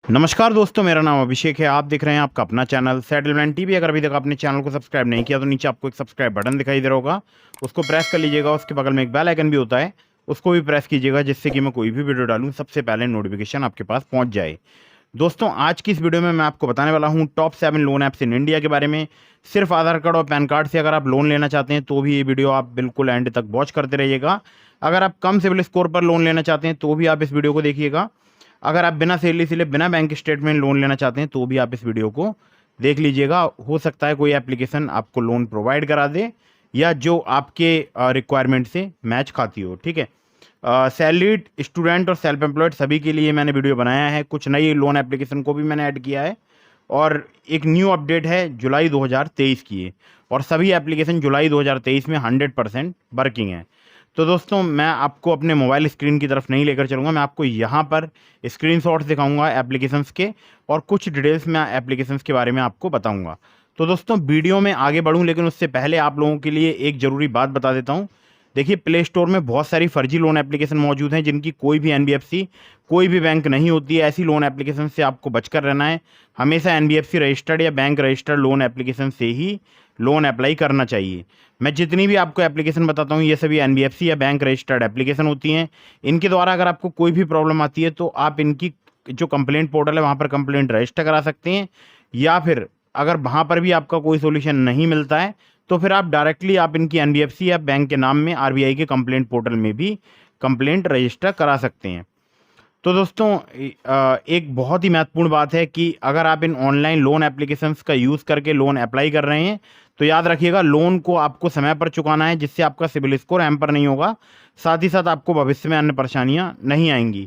नमस्कार दोस्तों, मेरा नाम अभिषेक है। आप देख रहे हैं आपका अपना चैनल सेटलमेंट टीवी। अगर अभी तक आपने चैनल को सब्सक्राइब नहीं किया तो नीचे आपको एक सब्सक्राइब बटन दिखाई दे रहा होगा, उसको प्रेस कर लीजिएगा। उसके बगल में एक बेल आइकन भी होता है, उसको भी प्रेस कीजिएगा, जिससे कि मैं कोई भी वीडियो डालूं सबसे पहले नोटिफिकेशन आपके पास पहुंच जाए। दोस्तों, आज की इस वीडियो में मैं आपको बताने वाला हूं top 7 loan apps in India के बारे में। सिर्फ आधार कार्ड और पैन कार्ड से अगर आप लोन लेना चाहते हैं तो भी ये वीडियो आप बिल्कुल एंड तक वॉच करते रहिएगा। अगर आप कम सिविल स्कोर पर लोन लेना चाहते हैं तो भी आप इस वीडियो को देखिएगा। अगर आप बिना सैलरी स्लिप बिना बैंक स्टेटमेंट लोन लेना चाहते हैं तो भी आप इस वीडियो को देख लीजिएगा। हो सकता है कोई एप्लीकेशन आपको लोन प्रोवाइड करा दे या जो आपके रिक्वायरमेंट से मैच खाती हो। ठीक है, सैलरीड, स्टूडेंट और सेल्फ एम्प्लॉयड सभी के लिए मैंने वीडियो बनाया है। कुछ नई लोन एप्लीकेशन को भी मैंने ऐड किया है और एक न्यू अपडेट है जुलाई 2023 की है, और सभी एप्लीकेशन जुलाई 2023 में 100% वर्किंग है। तो दोस्तों, मैं आपको अपने मोबाइल स्क्रीन की तरफ नहीं लेकर चलूँगा, मैं आपको यहाँ पर स्क्रीनशॉट्स दिखाऊंगा एप्लीकेशंस के, और कुछ डिटेल्स मैं एप्लीकेशंस के बारे में आपको बताऊंगा। तो दोस्तों, वीडियो में आगे बढ़ूँ लेकिन उससे पहले आप लोगों के लिए एक ज़रूरी बात बता देता हूँ। देखिए, प्ले स्टोर में बहुत सारी फर्जी लोन एप्लीकेशन मौजूद हैं जिनकी कोई भी एनबीएफसी, कोई भी बैंक नहीं होती है। ऐसी लोन एप्लीकेशन से आपको बचकर रहना है। हमेशा एनबीएफसी रजिस्टर्ड या बैंक रजिस्टर्ड लोन एप्लीकेशन से ही लोन अप्लाई करना चाहिए। मैं जितनी भी आपको एप्लीकेशन बताता हूँ ये सभी एनबीएफसी या बैंक रजिस्टर्ड एप्लीकेशन होती हैं। इनके द्वारा अगर आपको कोई भी प्रॉब्लम आती है तो आप इनकी जो कंप्लेंट पोर्टल है वहाँ पर कंप्लेंट रजिस्टर करा सकते हैं, या फिर अगर वहाँ पर भी आपका कोई सोल्यूशन नहीं मिलता है तो फिर आप डायरेक्टली आप इनकी एनबीएफसी या बैंक के नाम में आरबीआई के कंप्लेंट पोर्टल में भी कंप्लेंट रजिस्टर करा सकते हैं। तो दोस्तों, एक बहुत ही महत्वपूर्ण बात है कि अगर आप इन ऑनलाइन लोन एप्लीकेशंस का यूज़ करके लोन अप्लाई कर रहे हैं तो याद रखिएगा, लोन को आपको समय पर चुकाना है, जिससे आपका सिबिल स्कोर हैम्पर नहीं होगा। साथ ही साथ आपको भविष्य में अन्य परेशानियां नहीं आएंगी।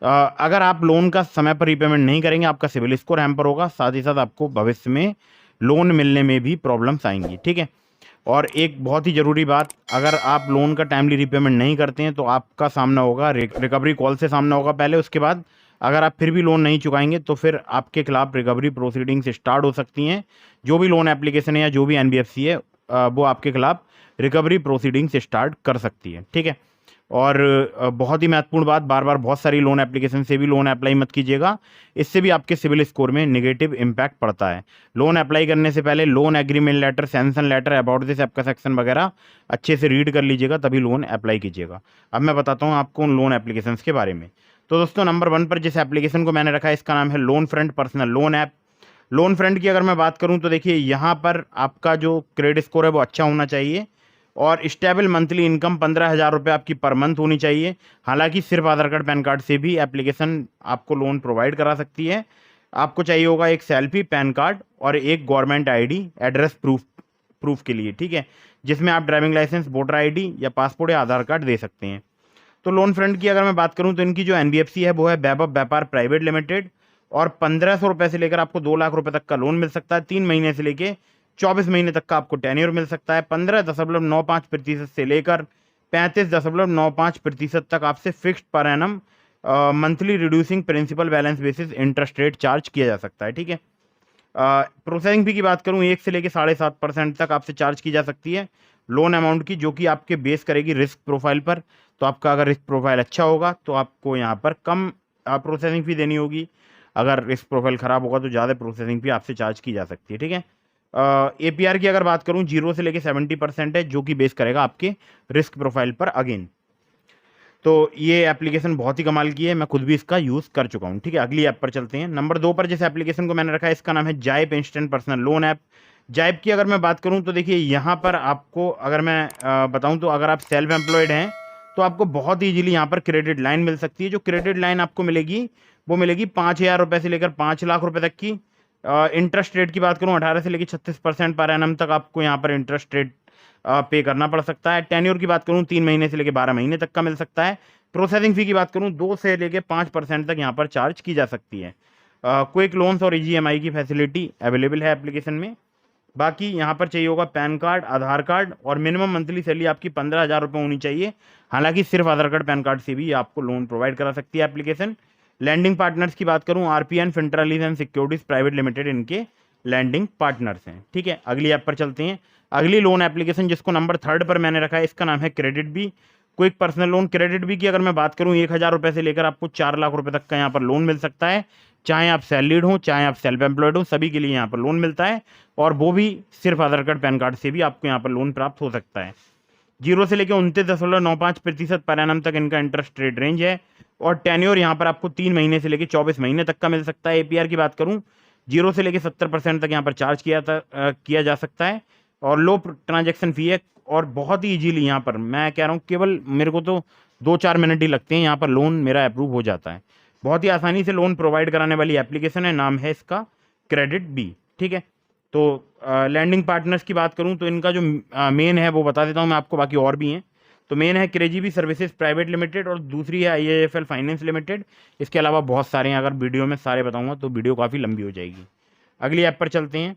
अगर आप लोन का समय पर रीपेमेंट नहीं करेंगे आपका सिबिल स्कोर हैम्पर होगा, साथ ही साथ आपको भविष्य में लोन मिलने में भी प्रॉब्लम्स आएंगी। ठीक है, और एक बहुत ही ज़रूरी बात, अगर आप लोन का टाइमली रीपेमेंट नहीं करते हैं तो आपका सामना होगा रिकवरी कॉल से सामना होगा पहले। उसके बाद अगर आप फिर भी लोन नहीं चुकाएंगे तो फिर आपके खिलाफ रिकवरी प्रोसीडिंग्स स्टार्ट हो सकती हैं। जो भी लोन एप्लीकेशन है या जो भी एनबीएफसी है वो आपके खिलाफ रिकवरी प्रोसीडिंग्स स्टार्ट कर सकती है। ठीक है, और बहुत ही महत्वपूर्ण बात, बार बार बहुत सारी लोन एप्लीकेशन से भी लोन अप्लाई मत कीजिएगा। इससे भी आपके सिविल स्कोर में नेगेटिव इम्पैक्ट पड़ता है। लोन अप्लाई करने से पहले loan agreement letter, sanction letter, about this app का सेक्शन वगैरह अच्छे से रीड कर लीजिएगा, तभी लोन अप्लाई कीजिएगा। अब मैं बताता हूँ आपको उन लोन एप्लीकेशन के बारे में। तो दोस्तों, नंबर 1 पर जिस एप्लीकेशन को मैंने रखा है इसका नाम है loan front personal loan app. Loan front की अगर मैं बात करूं तो देखिए, यहाँ पर आपका जो क्रेडिट स्कोर है वो अच्छा होना चाहिए, और स्टेबल मंथली इनकम 15,000 रुपये आपकी पर मंथ होनी चाहिए। हालांकि सिर्फ आधार कार्ड पैन कार्ड से भी एप्लीकेशन आपको लोन प्रोवाइड करा सकती है। आपको चाहिए होगा एक सेल्फी, पैन कार्ड और एक गवर्नमेंट आईडी एड्रेस प्रूफ के लिए। ठीक है, जिसमें आप ड्राइविंग लाइसेंस, वोटर आईडी या पासपोर्ट या आधार कार्ड दे सकते हैं। तो लोन फ्रंट की अगर मैं बात करूं तो इनकी जो एनबीएफसी है वो है वैभव व्यापार प्राइवेट लिमिटेड, और 1500 रुपये से लेकर आपको 2 लाख रुपए तक का लोन मिल सकता है। 3 महीने से लेकर 24 महीने तक का आपको टेन्योर मिल सकता है। 15.95% से लेकर 35.95% तक आपसे fixed per annum monthly reducing principal balance basis interest rate charge किया जा सकता है। ठीक है, प्रोसेसिंग फी की बात करूं 1 से लेकर 7.5% तक आपसे चार्ज की जा सकती है लोन अमाउंट की, जो कि आपके बेस करेगी रिस्क प्रोफाइल पर। तो आपका अगर रिस्क प्रोफाइल अच्छा होगा तो आपको यहाँ पर कम प्रोसेसिंग फ़ी देनी होगी। अगर रिस्क प्रोफाइल ख़राब होगा तो ज़्यादा प्रोसेसिंग फ़ी आपसे चार्ज की जा सकती है। ठीक है, एपीआर की अगर बात करूँ 0 से लेकर 70% है, जो कि बेस करेगा आपके रिस्क प्रोफाइल पर अगेन। तो ये एप्लीकेशन बहुत ही कमाल की है, मैं खुद भी इसका यूज़ कर चुका हूँ। ठीक है, अगली ऐप पर चलते हैं। नंबर 2 पर जिस एप्लीकेशन को मैंने रखा है इसका नाम है जाइप इंस्टेंट पर्सनल लोन ऐप। जाइप की अगर मैं बात करूँ तो देखिए, यहाँ पर आपको अगर मैं बताऊँ तो अगर आप सेल्फ एम्प्लॉयड हैं तो आपको बहुत ईजिली यहाँ पर क्रेडिट लाइन मिल सकती है। जो क्रेडिट लाइन आपको मिलेगी वो मिलेगी 5,000 रुपये से लेकर 5 लाख रुपये तक की। इंटरेस्ट रेट की बात करूँ 18 से लेकर 36% पर एनम तक आपको यहाँ पर इंटरेस्ट रेट पे करना पड़ सकता है। टेन्योर की बात करूँ 3 महीने से लेकर 12 महीने तक का मिल सकता है। प्रोसेसिंग फ़ी की बात करूँ 2 से लेकर 5% तक यहाँ पर चार्ज की जा सकती है। क्विक लोन्स और ईजीएमआई की फैसिलिटी अवेलेबल है एप्लीकेशन में। बाकी यहाँ पर चाहिए होगा पैन कार्ड, आधार कार्ड, और मिनिमम मंथली सैलरी आपकी 15,000 रुपये होनी चाहिए। हालांकि सिर्फ आधार कार्ड पैन कार्ड से भी आपको लोन प्रोवाइड करा सकती है एप्लीकेशन। लैंडिंग पार्टनर्स की बात करूँ आरपीएन, फिंट्रालीज एंड सिक्योरिटीज प्राइवेट लिमिटेड इनके लैंडिंग पार्टनर्स हैं। ठीक है, अगली ऐप पर चलते हैं। अगली लोन एप्लीकेशन जिसको नंबर 3 पर मैंने रखा है इसका नाम है CreditBee. Quick personal loan CreditBee की अगर मैं बात करूं 1,000 रुपये से लेकर आपको 4 लाख रुपए तक का यहाँ पर लोन मिल सकता है। चाहे आप सैलरीड हो चाहे आप सेल्फ एम्प्लॉयड हो, सभी के लिए यहाँ पर लोन मिलता है, और वो भी सिर्फ आधार कार्ड पैन कार्ड से भी आपको यहाँ पर लोन प्राप्त हो सकता है। 0 से लेकर 29.95% पर एनम तक इनका इंटरेस्ट रेट रेंज है, और टेन्योर यहाँ पर आपको 3 महीने से लेकर 24 महीने तक का मिल सकता है। एपीआर की बात करूँ 0 से लेकर 70% तक यहाँ पर चार्ज किया जा सकता है, और लो ट्रांजेक्शन फी है, और बहुत ही इजीली यहाँ पर मैं कह रहा हूँ केवल मेरे को तो 2-4 मिनट ही लगते हैं, यहाँ पर लोन मेरा अप्रूव हो जाता है। बहुत ही आसानी से लोन प्रोवाइड कराने वाली एप्लीकेशन है, नाम है इसका क्रेडिट बी। ठीक है, तो लैंडिंग पार्टनर्स की बात करूं तो इनका जो मेन है वो बता देता हूं मैं आपको, बाकी और भी हैं। तो मेन है क्रेजीबी सर्विसेज प्राइवेट लिमिटेड, और दूसरी है आईआईएफएल फाइनेंस लिमिटेड। इसके अलावा बहुत सारे हैं, अगर वीडियो में सारे बताऊंगा तो वीडियो काफ़ी लंबी हो जाएगी। अगली ऐप पर चलते हैं।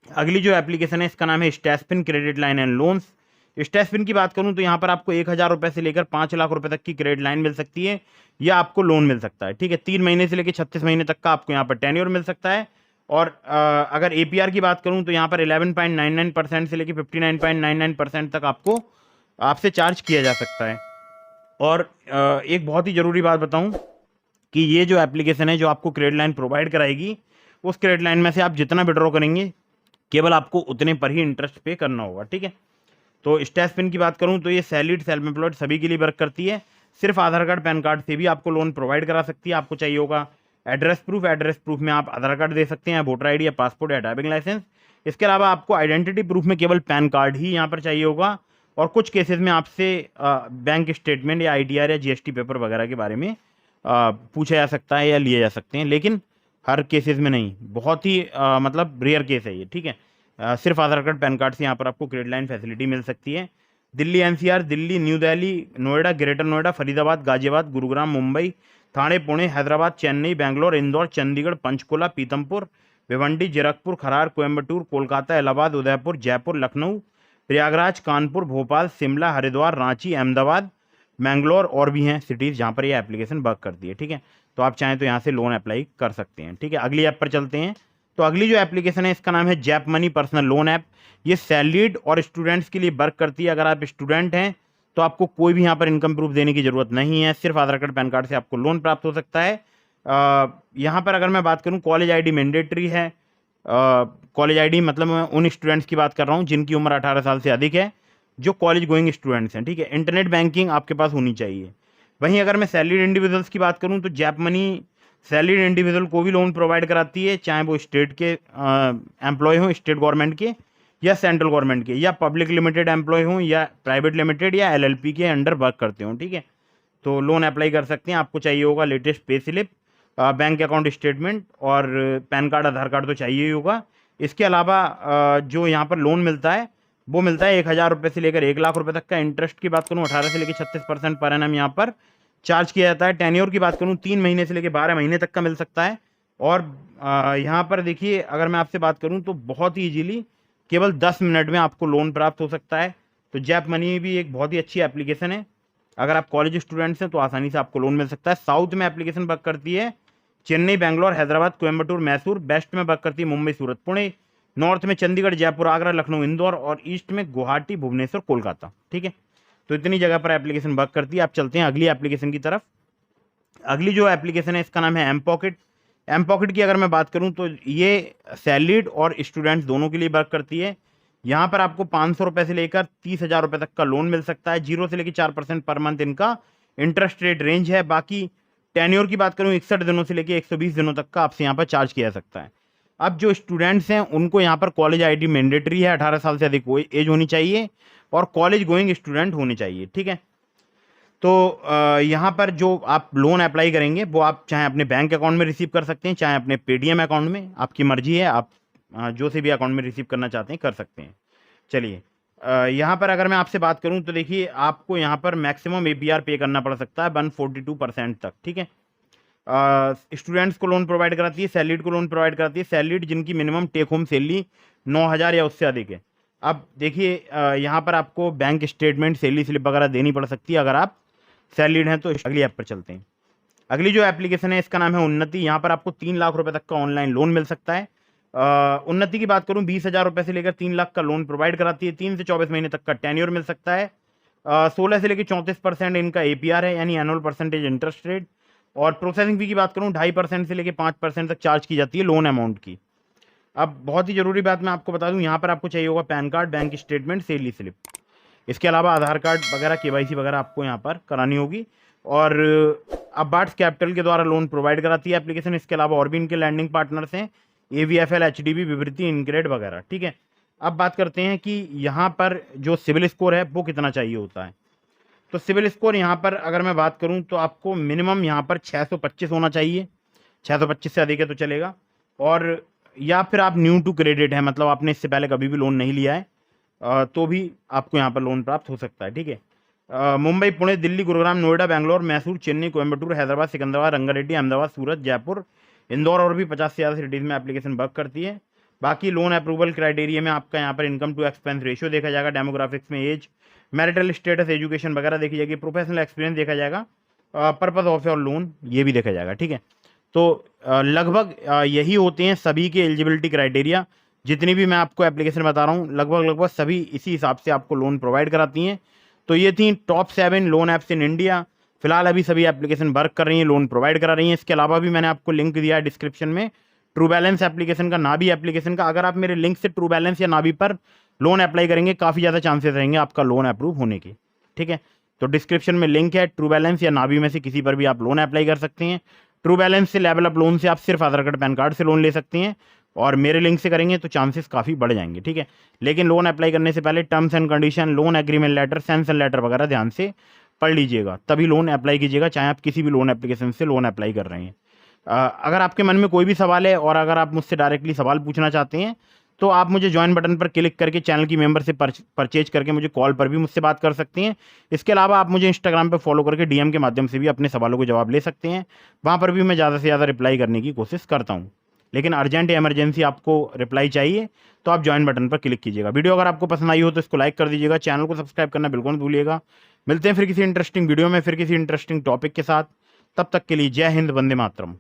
अगली जो एप्लीकेशन है इसका नाम है स्टैशपिन क्रेडिट लाइन एंड लोन्स। स्टैशपिन की बात करूं तो यहाँ पर आपको 1,000 रुपये से लेकर 5 लाख रुपए तक की क्रेडिट लाइन मिल सकती है, या आपको लोन मिल सकता है। ठीक है, 3 महीने से लेकर 36 महीने तक का आपको यहाँ पर टेन्योर मिल सकता है। और अगर एपीआर की बात करूं तो यहाँ पर 11.99% से लेकर 59.99% तक आपसे चार्ज किया जा सकता है। और एक बहुत ही ज़रूरी बात बताऊं कि ये जो एप्लीकेशन है जो आपको क्रेडिट लाइन प्रोवाइड कराएगी, उस क्रेडिट लाइन में से आप जितना विड्रॉ करेंगे केवल आपको उतने पर ही इंटरेस्ट पे करना होगा। ठीक है, तो स्टैशपिन की बात करूं तो ये सैलरीड सेल्फ एम्प्लॉयड सभी के लिए वर्क करती है। सिर्फ आधार कार्ड पैन कार्ड से भी आपको लोन प्रोवाइड करा सकती है। आपको चाहिए होगा एड्रेस प्रूफ में आप आधार कार्ड दे सकते हैं, वोटर आईडी या पासपोर्ट या ड्राइविंग लाइसेंस। इसके अलावा आपको आइडेंटिटी प्रूफ में केवल पैन कार्ड ही यहाँ पर चाहिए होगा, और कुछ केसेस में आपसे बैंक स्टेटमेंट या आईटीआर या जीएसटी पेपर वगैरह के बारे में पूछा जा सकता है या लिए जा सकते हैं, लेकिन हर केसेस में नहीं, बहुत ही मतलब रेयर केस है ये। ठीक है, सिर्फ आधार कार्ड पैन कार्ड से यहाँ पर आपको क्रेडिट लाइन फैसिलिटी मिल सकती है। Delhi NCR, Delhi, New Delhi, Noida, greater Noida, Faridabad, Ghaziabad, Gurugram, Mumbai, Thane, Pune, Hyderabad, Chennai, Bangalore, Indore, Chandigarh, Panchkula, Pithampur, Bhiwandi, Zirakpur, Kharar, Coimbatore, Kolkata, Allahabad, Udaipur, Jaipur, Lucknow, Prayagraj, Kanpur, Bhopal, Shimla, Haridwar, Ranchi, Ahmedabad, Mangalore और भी हैं सिटीज़ जहाँ पर ये एप्लीकेशन वर्क करती है। ठीक है, तो आप चाहें तो यहाँ से लोन अप्लाई कर सकते हैं। ठीक है, अगली ऐप पर चलते हैं। तो अगली जो एप्लीकेशन है इसका नाम है JAP money personal loan app. ये सैलरीड और स्टूडेंट्स के लिए वर्क करती है। अगर आप स्टूडेंट हैं तो आपको कोई भी यहाँ पर इनकम प्रूफ देने की ज़रूरत नहीं है, सिर्फ आधार कार्ड पैन कार्ड से आपको लोन प्राप्त हो सकता है। यहाँ पर अगर मैं बात करूँ कॉलेज आईडी मैंडेटरी है। कॉलेज आईडी मतलब मैं उन स्टूडेंट्स की बात कर रहा हूँ जिनकी उम्र 18 साल से अधिक है, जो कॉलेज गोइंग स्टूडेंट्स हैं। ठीक है, इंटरनेट बैंकिंग आपके पास होनी चाहिए। वहीं अगर मैं सैलरीड इंडिविजुअल्स की बात करूँ तो जैप मनी सैलरीड इंडिविजुअल को भी लोन प्रोवाइड कराती है, चाहे वो स्टेट के एम्प्लॉय हों, स्टेट गवर्नमेंट के या सेंट्रल गवर्नमेंट के, या पब्लिक लिमिटेड एम्प्लॉय हों, या प्राइवेट लिमिटेड या एलएलपी के अंडर वर्क करते हों। ठीक है, तो लोन अप्लाई कर सकते हैं। आपको चाहिए होगा latest pay slip, bank account statement और पैन कार्ड, आधार कार्ड तो चाहिए ही होगा। इसके अलावा जो यहाँ पर लोन मिलता है वो मिलता है 1,000 रुपये से लेकर 1 लाख रुपए तक का। इंटरेस्ट की बात करूँ 18 से लेकर 36% पर एनम यहाँ पर चार्ज किया जाता है। टेन्योर की बात करूँ 3 महीने से लेकर 12 महीने तक का मिल सकता है। और यहाँ पर देखिए, अगर मैं आपसे बात करूँ तो बहुत ही ईजीली केवल 10 मिनट में आपको लोन प्राप्त हो सकता है। तो जैप मनी भी एक बहुत ही अच्छी एप्लीकेशन है। अगर आप कॉलेज स्टूडेंट्स हैं तो आसानी से आपको लोन मिल सकता है। साउथ में एप्लीकेशन वर्क करती है चेन्नई, बेंगलोर, हैदराबाद, कोयम्बटूर, मैसूर। वेस्ट में वर्क करती है मुंबई, सूरत, पुणे। नॉर्थ में चंडीगढ़, जयपुर, आगरा, लखनऊ, इंदौर, और ईस्ट में गुवाहाटी, भुवनेश्वर, कोलकाता। ठीक है, तो इतनी जगह पर एप्लीकेशन वर्क करती है। आप चलते हैं अगली एप्लीकेशन की तरफ। अगली जो एप्लीकेशन है इसका नाम है एम पॉकेट। एम पॉकेट की अगर मैं बात करूं तो ये सैलरीड और स्टूडेंट्स दोनों के लिए वर्क करती है। यहाँ पर आपको 500 रुपये से लेकर 30,000 रुपये तक का लोन मिल सकता है। 0 से लेकर 4% पर मंथ इनका इंटरेस्ट रेट रेंज है। बाकी टेन्योर की बात करूँ 61 दिनों से लेकर 120 दिनों तक का आपसे यहाँ पर चार्ज किया जा सकता है। अब जो स्टूडेंट्स हैं उनको यहाँ पर कॉलेज आईडी मैंडेटरी है, 18 साल से अधिक एज होनी चाहिए और कॉलेज गोइंग स्टूडेंट होने चाहिए। ठीक है, तो यहाँ पर जो आप लोन अप्लाई करेंगे वो आप चाहे अपने बैंक अकाउंट में रिसीव कर सकते हैं, चाहे अपने पेटीएम अकाउंट में, आपकी मर्जी है। आप जो से भी अकाउंट में रिसीव करना चाहते हैं कर सकते हैं। चलिए, यहाँ पर अगर मैं आपसे बात करूँ तो देखिए, आपको यहाँ पर मैक्सिमम एपीआर पे करना पड़ सकता है 142% तक। ठीक है, स्टूडेंट्स को लोन प्रोवाइड कराती है, सैलरीड को लोन प्रोवाइड कराती है। सैलरीड जिनकी मिनिमम टेक होम सैलरी 9,000 या उससे अधिक है। अब देखिए, यहाँ पर आपको बैंक स्टेटमेंट, सैलरी स्लिप वगैरह देनी पड़ सकती है अगर आप सैलरीड हैं। तो अगली ऐप पर चलते हैं। अगली जो एप्लीकेशन है इसका नाम है उन्नति। यहाँ पर आपको 3 लाख रुपए तक का ऑनलाइन लोन मिल सकता है। उन्नति की बात करूँ 20,000 रुपये से लेकर 3 लाख का लोन प्रोवाइड कराती है। 3 से 24 महीने तक का टेन्योर मिल सकता है। 16 से लेकर 34% इनका APR है, यानी एनुअल परसेंटेज इंटरेस्ट रेट। और प्रोसेसिंग फी की बात करूँ 2.5% से लेकर 5% तक चार्ज की जाती है लोन अमाउंट की। अब बहुत ही ज़रूरी बात मैं आपको बता दूं, यहाँ पर आपको चाहिए होगा pan card, bank statement, salary slip. इसके अलावा आधार कार्ड वगैरह, KYC वगैरह आपको यहाँ पर करानी होगी। और अबार्ट्स कैपिटल के द्वारा लोन प्रोवाइड कराती है एप्लीकेशन। इसके अलावा और भी इनके लैंडिंग पार्टनर्स हैं, AVFL, HDB, विवृति, इनक्रेड वगैरह। ठीक है, अब बात करते हैं कि यहाँ पर जो सिविल स्कोर है वो कितना चाहिए होता है। तो सिविल स्कोर यहाँ पर अगर मैं बात करूँ तो आपको मिनिमम यहाँ पर 625 होना चाहिए। 625 से अधिक है तो चलेगा। और या फिर आप न्यू टू क्रेडिट है, मतलब आपने इससे पहले कभी भी लोन नहीं लिया है, तो भी आपको यहाँ पर लोन प्राप्त हो सकता है। ठीक है, मुंबई, पुणे, दिल्ली, गुरुग्राम, नोएडा, बेंगलोर, मैसूर, चेन्नई, कोयम्बटूर, हैदराबाद, सिकंदराबाद, रंगारेड्डी, अहमदाबाद, सूरत, जयपुर, इंदौर और भी 50 से ज़्यादा सिटीज़ में एप्लीकेशन वर्क करती है। बाकी लोन अप्रूवल क्राइटेरिया में आपका यहाँ पर इनकम टू एक्सपेंस रेशियो देखा जाएगा, डेमोग्राफिक्स में एज, मैरिटल स्टेटस, एजुकेशन वगैरह देखी जाएगी, प्रोफेशनल एक्सपीरियंस देखा जाएगा, पर्पस ऑफ योर लोन ये भी देखा जाएगा। ठीक है, तो लगभग यही होते हैं सभी के एलिजिबिलिटी क्राइटेरिया। जितनी भी मैं आपको एप्लीकेशन बता रहा हूँ लगभग सभी इसी हिसाब से आपको लोन प्रोवाइड कराती हैं। तो ये थी top 7 loan apps in India. फिलहाल अभी सभी एप्लीकेशन वर्क कर रही हैं, लोन प्रोवाइड करा रही हैं। इसके अलावा भी मैंने आपको लिंक दिया है डिस्क्रिप्शन में, ट्रू बैलेंस एप्लीकेशन का, नाभी एप्लीकेशन का। अगर आप मेरे लिंक से ट्रू बैलेंस या नाभी पर लोन अप्लाई करेंगे, काफ़ी ज़्यादा चांसेस रहेंगे आपका लोन अप्रूव होने के। ठीक है, तो डिस्क्रिप्शन में लिंक है, ट्रू बैलेंस या नाभी में से किसी पर भी आप लोन अप्लाई कर सकते हैं। ट्रू बैलेंस से, लेवल अप लोन से आप सिर्फ आधार कार्ड, पैन कार्ड से लोन ले सकते हैं, और मेरे लिंक से करेंगे तो चांसेस काफ़ी बढ़ जाएंगे। ठीक है, लेकिन लोन अप्लाई करने से पहले terms and condition, loan agreement letter, sanction letter वगैरह ध्यान से पढ़ लीजिएगा, तभी लोन अप्लाई कीजिएगा, चाहे आप किसी भी लोन एप्लीकेशन से लोन अप्लाई कर रहे हैं। अगर आपके मन में कोई भी सवाल है और अगर आप मुझसे डायरेक्टली सवाल पूछना चाहते हैं तो आप मुझे ज्वाइन बटन पर क्लिक करके चैनल की मेंबरशिप परचेज करके मुझे कॉल पर भी मुझसे बात कर सकते हैं। इसके अलावा आप मुझे इंस्टाग्राम पे फॉलो करके DM के माध्यम से भी अपने सवालों को जवाब ले सकते हैं। वहाँ पर भी मैं ज़्यादा से ज़्यादा रिप्लाई करने की कोशिश करता हूँ। लेकिन अर्जेंट या इमरजेंसी आपको रिप्लाई चाहिए तो आप ज्वाइन बटन पर क्लिक कीजिएगा। वीडियो अगर आपको पसंद आई हो तो इसको लाइक कर दीजिएगा, चैनल को सब्सक्राइब करना बिल्कुल मत भूलिएगा। मिलते हैं फिर किसी इंटरेस्टिंग वीडियो में, फिर किसी इंटरेस्टिंग टॉपिक के साथ। तब तक के लिए जय हिंद, वंदे मातरम।